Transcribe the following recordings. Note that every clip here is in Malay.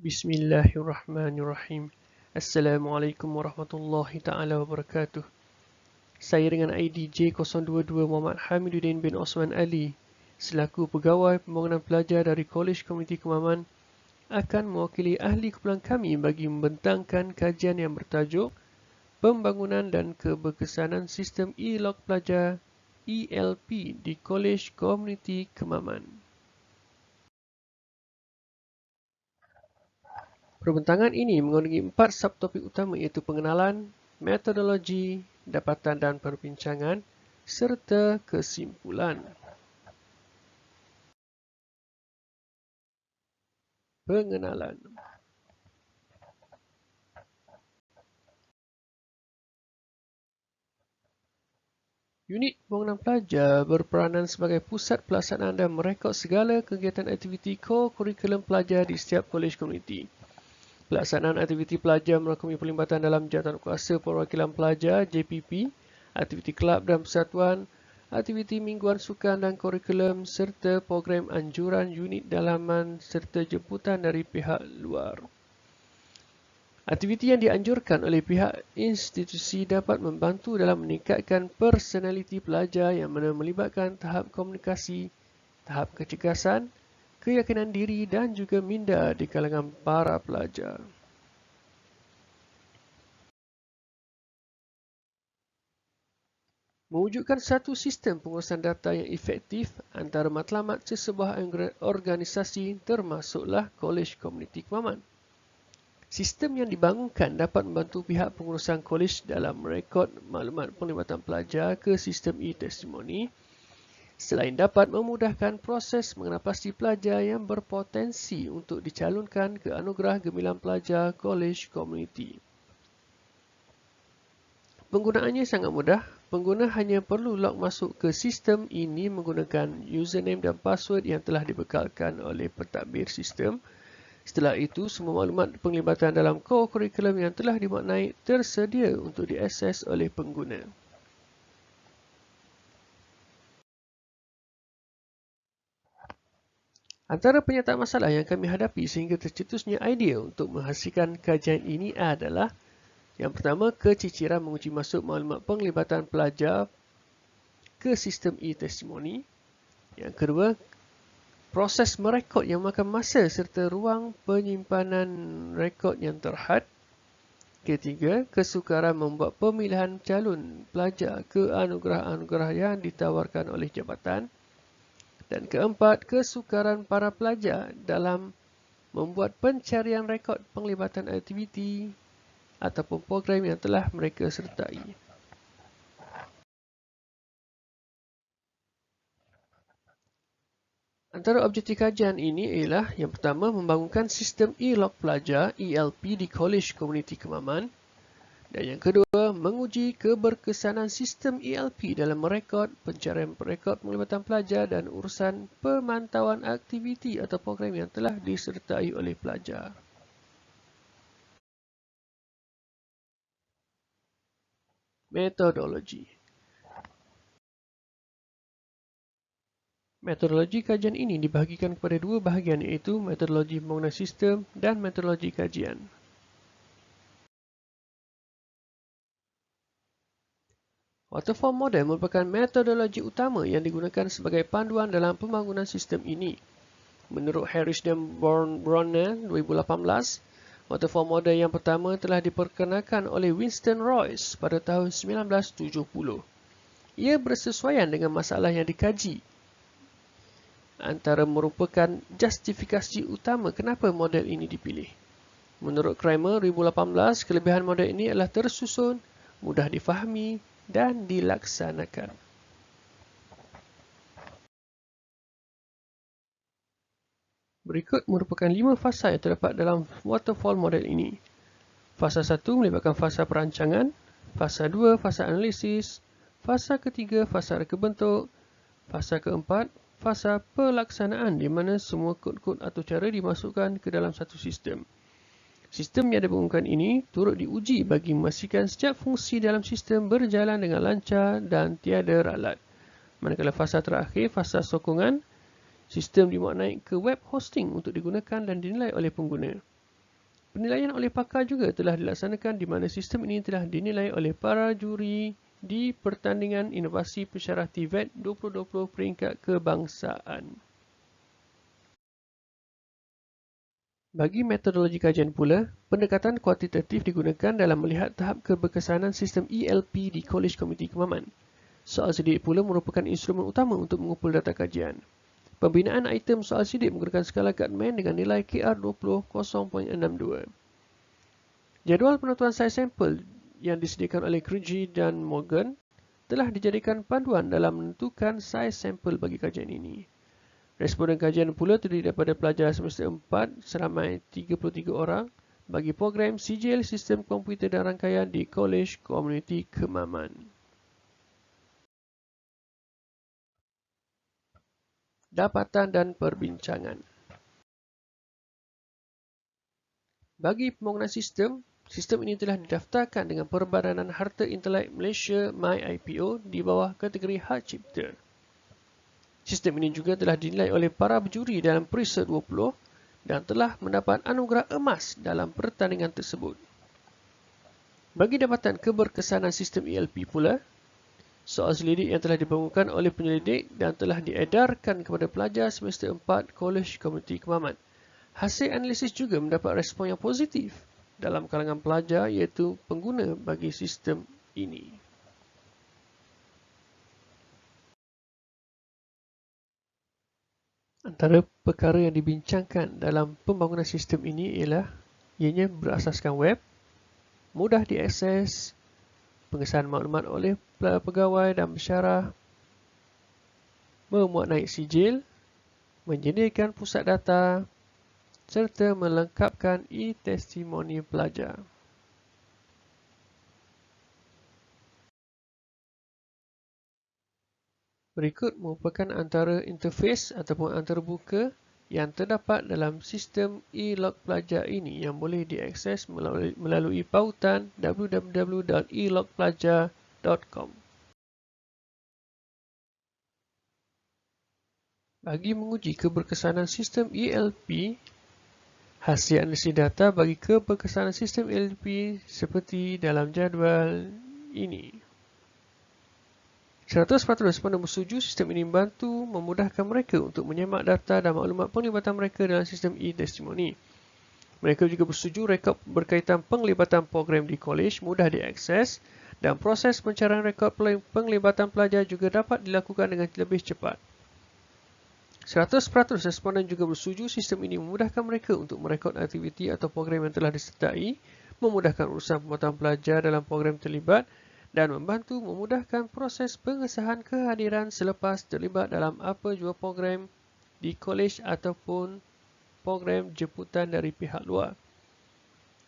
Bismillahirrahmanirrahim. Assalamualaikum warahmatullahi taala wabarakatuh. Saya dengan ID J022 Muhammad Hamiduddin bin Osman Ali selaku pegawai pembangunan pelajar dari Kolej Komuniti Kemaman akan mewakili ahli kumpulan kami bagi membentangkan kajian yang bertajuk Pembangunan dan Keberkesanan Sistem E-Log Pelajar ELP di Kolej Komuniti Kemaman. Perbentangan ini mengandungi 4 subtopik utama iaitu pengenalan, metodologi, dapatan dan perbincangan, serta kesimpulan. Pengenalan. Unit pembangunan pelajar berperanan sebagai pusat pelaksanaan dan merekod segala kegiatan aktiviti ko-kurikulum pelajar di setiap kolej komuniti. Pelaksanaan aktiviti pelajar merangkumi pelibatan dalam jawatankuasa perwakilan pelajar JPP, aktiviti kelab dan persatuan, aktiviti mingguan sukan dan kurikulum serta program anjuran unit dalaman serta jemputan dari pihak luar. Aktiviti yang dianjurkan oleh pihak institusi dapat membantu dalam meningkatkan personaliti pelajar yang mana melibatkan tahap komunikasi, tahap kecergasan, keyakinan diri dan juga minda di kalangan para pelajar. Mewujudkan satu sistem pengurusan data yang efektif antara matlamat sesebuah organisasi termasuklah Kolej Komuniti Kemaman. Sistem yang dibangunkan dapat membantu pihak pengurusan kolej dalam merekod maklumat penglibatan pelajar ke sistem e-testimoni. Selain dapat memudahkan proses mengenal pasti pelajar yang berpotensi untuk dicalonkan ke anugerah gemilang pelajar kolej komuniti. Penggunaannya sangat mudah. Pengguna hanya perlu log masuk ke sistem ini menggunakan username dan password yang telah dibekalkan oleh pentadbir sistem. Setelah itu, semua maklumat penglibatan dalam ko-kurikulum yang telah dimaknai tersedia untuk diakses oleh pengguna. Antara penyataan masalah yang kami hadapi sehingga tercetusnya idea untuk menghasilkan kajian ini adalah yang pertama, keciciran menguji masuk maklumat penglibatan pelajar ke sistem e-testimoni. Yang kedua, proses merekod yang memakan masa serta ruang penyimpanan rekod yang terhad. Ketiga, kesukaran membuat pemilihan calon pelajar ke anugerah-anugerah yang ditawarkan oleh jabatan. Dan keempat, kesukaran para pelajar dalam membuat pencarian rekod penglibatan aktiviti ataupun program yang telah mereka sertai. Antara objektif kajian ini ialah yang pertama membangunkan sistem e-log pelajar ELP di Kolej Komuniti Kemaman dan yang kedua menguji keberkesanan sistem ELP dalam merekod pencarian rekod penglibatan pelajar dan urusan pemantauan aktiviti atau program yang telah disertai oleh pelajar. Metodologi. Metodologi kajian ini dibahagikan kepada dua bahagian iaitu metodologi pembangunan sistem dan metodologi kajian. Waterfall model merupakan metodologi utama yang digunakan sebagai panduan dalam pembangunan sistem ini. Menurut Harris dan Bronner 2018, waterfall model yang pertama telah diperkenalkan oleh Winston Royce pada tahun 1970. Ia bersesuaian dengan masalah yang dikaji. Antara merupakan justifikasi utama kenapa model ini dipilih. Menurut Kramer 2018, kelebihan model ini adalah tersusun, mudah difahami dan dilaksanakan. Berikut merupakan 5 fasa yang terdapat dalam waterfall model ini. Fasa 1 melibatkan fasa perancangan, fasa 2 fasa analisis, fasa ketiga fasa reka bentuk, fasa keempat fasa pelaksanaan di mana semua kod-kod atau cara dimasukkan ke dalam satu sistem. Sistem yang dibangunkan ini turut diuji bagi memastikan setiap fungsi dalam sistem berjalan dengan lancar dan tiada ralat. Manakala fasa terakhir, fasa sokongan, sistem dimaknai ke web hosting untuk digunakan dan dinilai oleh pengguna. Penilaian oleh pakar juga telah dilaksanakan di mana sistem ini telah dinilai oleh para juri di Pertandingan Inovasi Pensyarah TVET 2020 peringkat kebangsaan. Bagi metodologi kajian pula, pendekatan kuantitatif digunakan dalam melihat tahap keberkesanan sistem ELP di Kolej Komuniti Kemaman. Soal sidik pula merupakan instrumen utama untuk mengumpul data kajian. Pembinaan item soal sidik menggunakan skala Guttman dengan nilai KR20 0.62. Jadual penentuan saiz sampel yang disediakan oleh Krujee dan Morgan telah dijadikan panduan dalam menentukan saiz sampel bagi kajian ini. Responden kajian pula terdiri daripada pelajar semester 4 seramai 33 orang bagi program Sijil Sistem Komputer dan Rangkaian di Kolej Komuniti Kemaman. Dapatan dan perbincangan. Bagi pembangunan sistem ini telah didaftarkan dengan Perbadanan Harta Intelek Malaysia MyIPO di bawah kategori Hak Cipta. Sistem ini juga telah dinilai oleh para berjuri dalam Perisa 20 dan telah mendapat anugerah emas dalam pertandingan tersebut. Bagi dapatan keberkesanan sistem ELP pula, soal selidik yang telah dibangunkan oleh penyelidik dan telah diedarkan kepada pelajar semester 4 Kolej Komuniti Kemaman. Hasil analisis juga mendapat respon yang positif dalam kalangan pelajar iaitu pengguna bagi sistem ini. Antara perkara yang dibincangkan dalam pembangunan sistem ini ialah ianya berasaskan web, mudah diakses, pengesahan maklumat oleh pegawai dan pensyarah, memuat naik sijil, menyediakan pusat data, serta melengkapkan e-testimoni pelajar. Berikut merupakan antara interface ataupun antarbuka yang terdapat dalam sistem e-log pelajar ini yang boleh diakses melalui pautan www.elogpelajar.com. Bagi menguji keberkesanan sistem ELP, hasil analisis data bagi keberkesanan sistem ELP seperti dalam jadual ini. 100% responden bersetuju sistem ini membantu memudahkan mereka untuk menyemak data dan maklumat penglibatan mereka dalam sistem e-testimoni. Mereka juga bersetuju rekod berkaitan penglibatan program di kolej mudah diakses dan proses pencarian rekod penglibatan pelajar juga dapat dilakukan dengan lebih cepat. 100% responden juga bersetuju sistem ini memudahkan mereka untuk merekod aktiviti atau program yang telah disertai, memudahkan urusan pembuatan pelajar dalam program terlibat, dan membantu memudahkan proses pengesahan kehadiran selepas terlibat dalam apa jua program di kolej ataupun program jemputan dari pihak luar.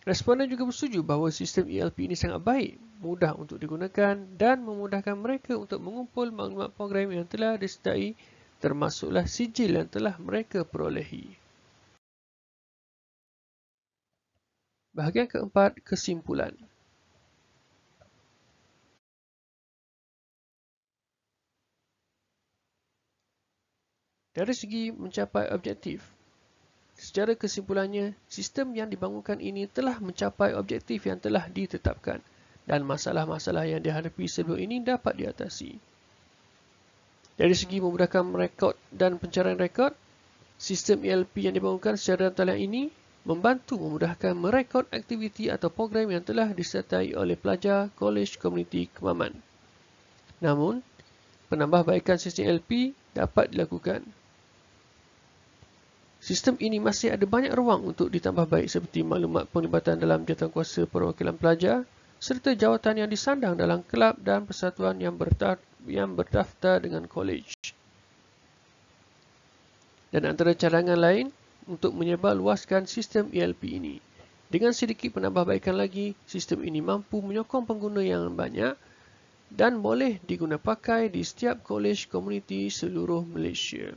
Responden juga bersetuju bahawa sistem ELP ini sangat baik, mudah untuk digunakan dan memudahkan mereka untuk mengumpul maklumat program yang telah disertai termasuklah sijil yang telah mereka perolehi. Bahagian keempat, kesimpulan. Dari segi mencapai objektif, secara kesimpulannya, sistem yang dibangunkan ini telah mencapai objektif yang telah ditetapkan dan masalah-masalah yang dihadapi sebelum ini dapat diatasi. Dari segi memudahkan merekod dan pencarian rekod, sistem ELP yang dibangunkan secara talian ini membantu memudahkan merekod aktiviti atau program yang telah disertai oleh pelajar Kolej Komuniti Kemaman. Namun, penambahbaikan sistem ELP dapat dilakukan. Sistem ini masih ada banyak ruang untuk ditambah baik seperti maklumat penglibatan dalam jawatankuasa perwakilan pelajar serta jawatan yang disandang dalam kelab dan persatuan yang berdaftar dengan kolej. Dan antara cadangan lain untuk menyebarluaskan sistem ELP ini. Dengan sedikit penambahbaikan lagi, sistem ini mampu menyokong pengguna yang banyak dan boleh digunapakai di setiap kolej komuniti seluruh Malaysia.